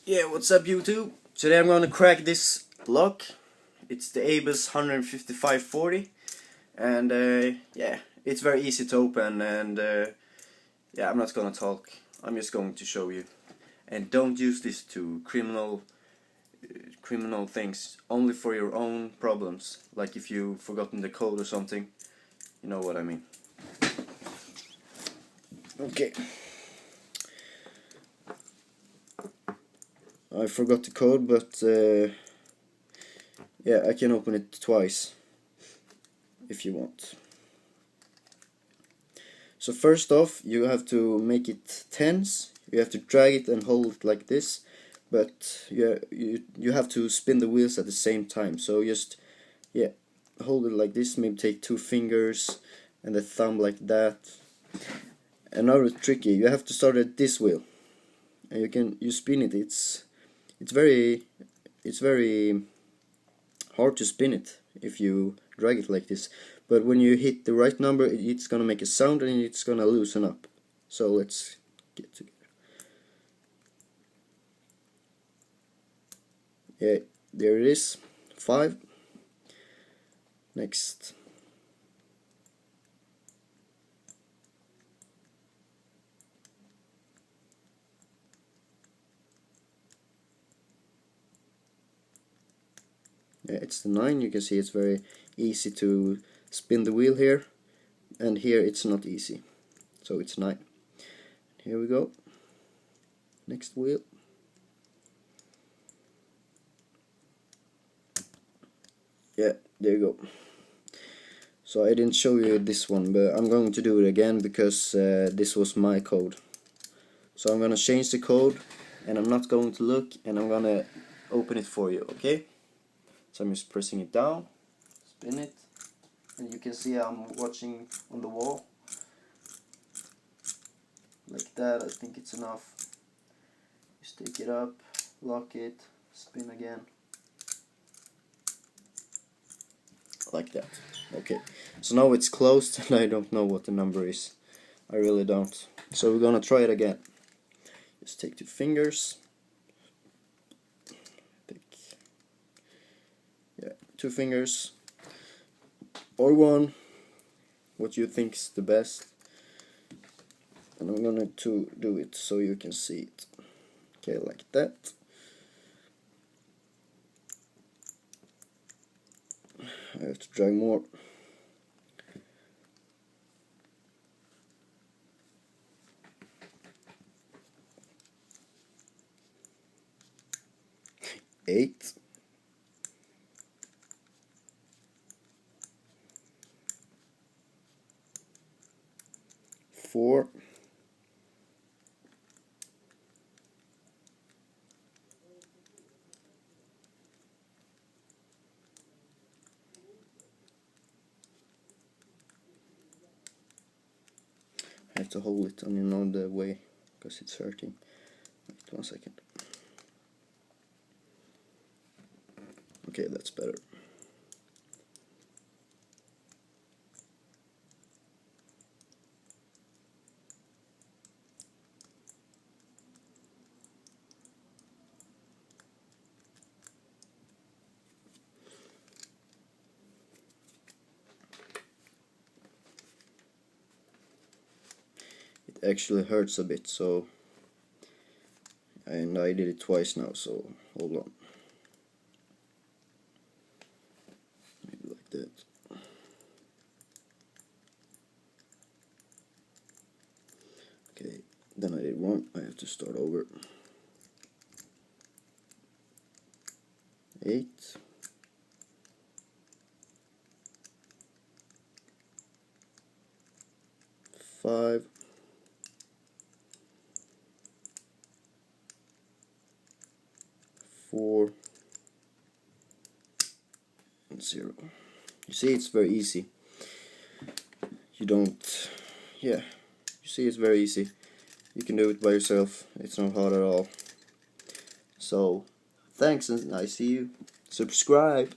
Yeah, what's up YouTube? Today I'm gonna crack this lock. It's the Abus 15540 and yeah, it's very easy to open and yeah, I'm not gonna talk. I'm just going to show you. And don't use this to criminal things, only for your own problems. Like if you've forgotten the code or something. You know what I mean. Okay. I forgot the code, but yeah, I can open it twice if you want. So first off, you have to make it tense. You have to drag it and hold it like this, but you have to spin the wheels at the same time. So just hold it like this. Maybe take two fingers and the thumb like that. Another tricky, you have to start at this wheel, and you spin it. It's very hard to spin it if you drag it like this, but when you hit the right number, it's gonna make a sound and it's gonna loosen up. So let's get together. Yeah, there it is. 5. Next. Yeah, it's the 9. You can see it's very easy to spin the wheel here, and here it's not easy. So it's 9. Here we go. Next wheel. Yeah, there you go. So I didn't show you this one, but I'm going to do it again because this was my code. So I'm gonna change the code, and I'm not going to look, and I'm gonna open it for you, okay? So I'm just pressing it down, spin it, and you can see I'm watching on the wall. Like that, I think it's enough. Just take it up, lock it, spin again. Like that. Okay, so now it's closed and I don't know what the number is. I really don't. So we're gonna try it again. Just take 2 fingers. Yeah, 2 fingers. Or 1. What you think is the best. And I'm gonna do it so you can see it. Okay, like that. I have to drag more. Eight. 4. 'I have to hold it on another way because it's hurting. Wait 1 second. Okay, that's better. It actually hurts a bit, so, and I did it twice now, so hold on. Maybe like that. Okay, then I did 1. I have to start over. 8. 5. 4. And 0. You see, it's very easy. You don't, yeah, you see, it's very easy. You can do it by yourself. It's not hard at all. So, thanks, and I see you. Subscribe.